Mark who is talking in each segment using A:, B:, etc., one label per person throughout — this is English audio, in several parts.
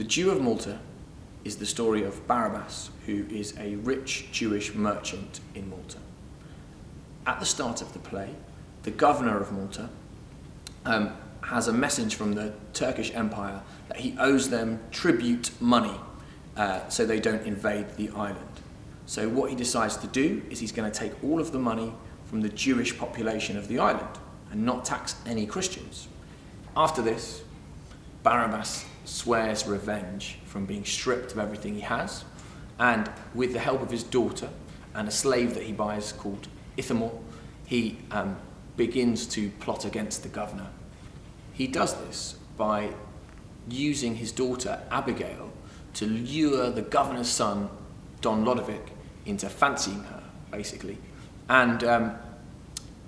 A: The Jew of Malta is the story of Barabbas, who is a rich Jewish merchant in Malta. At the start of the play, the governor of Malta has a message from the Turkish Empire that he owes them tribute money so they don't invade the island. So what he decides to do is he's going to take all of the money from the Jewish population of the island and not tax any Christians. After this, Barabbas swears revenge from being stripped of everything he has, and with the help of his daughter and a slave that he buys called Ithamor, he begins to plot against the governor. He does this by using his daughter Abigail to lure the governor's son, Don Lodovic, into fancying her, basically. And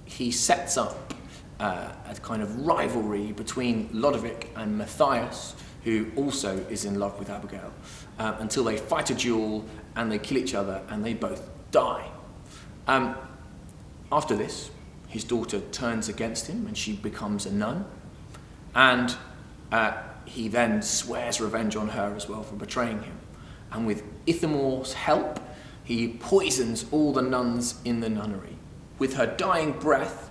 A: he sets up a kind of rivalry between Lodovic and Matthias, who also is in love with Abigail, until they fight a duel and they kill each other and they both die. After this, his daughter turns against him and she becomes a nun, and he then swears revenge on her as well for betraying him. And with Ithamor's help, he poisons all the nuns in the nunnery. With her dying breath,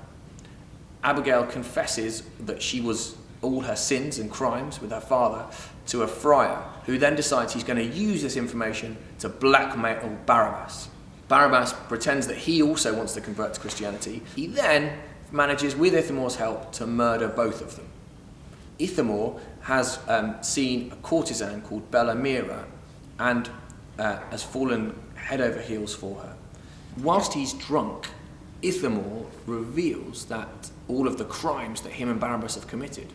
A: Abigail confesses that she was all her sins and crimes with her father to a friar, who then decides he's going to use this information to blackmail Barabbas. Barabbas pretends that he also wants to convert to Christianity. He then manages, with Ithamor's help, to murder both of them. Ithamor has seen a courtesan called Bellamira and has fallen head over heels for her. Whilst he's drunk, Ithamor reveals that all of the crimes that him and Barabbas have committed.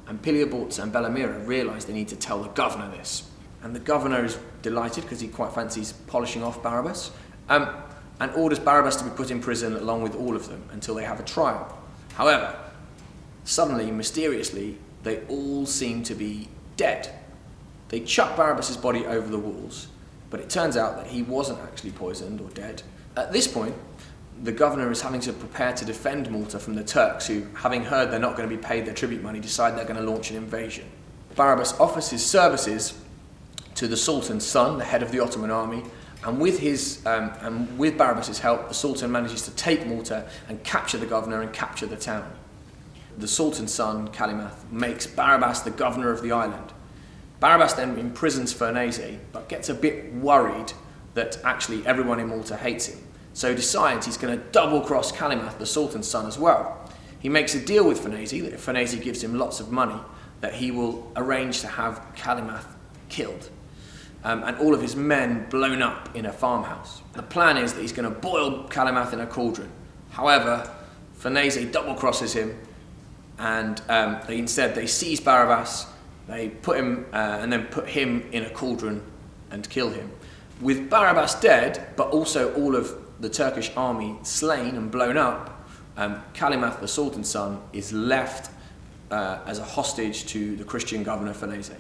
A: And Piliaborts and Bellamira realise they need to tell the governor this. And the governor is delighted because he quite fancies polishing off Barabbas, and orders Barabbas to be put in prison along with all of them until they have a trial. However, suddenly, mysteriously, they all seem to be dead. They chuck Barabbas' body over the walls, but it turns out that he wasn't actually poisoned or dead. At this point, the governor is having to prepare to defend Malta from the Turks, who, having heard they're not going to be paid their tribute money, decide they're going to launch an invasion. Barabbas offers his services to the Sultan's son, the head of the Ottoman army, and with Barabbas' help, the Sultan manages to take Malta and capture the governor and capture the town. The Sultan's son, Kalimath, makes Barabbas the governor of the island. Barabbas then imprisons Farnese, but gets a bit worried that actually everyone in Malta hates him. So decides he's going to double-cross Kalimath, the Sultan's son, as well. He makes a deal with Farnese that if Farnese gives him lots of money, that he will arrange to have Kalimath killed, and all of his men blown up in a farmhouse. The plan is that he's going to boil Kalimath in a cauldron. However, Farnese double-crosses him, and they seize Barabbas, they put him and then put him in a cauldron and kill him. With Barabbas dead, but also all of the Turkish army slain and blown up, Kalimath, the Sultan's son, is left as a hostage to the Christian governor Farnese.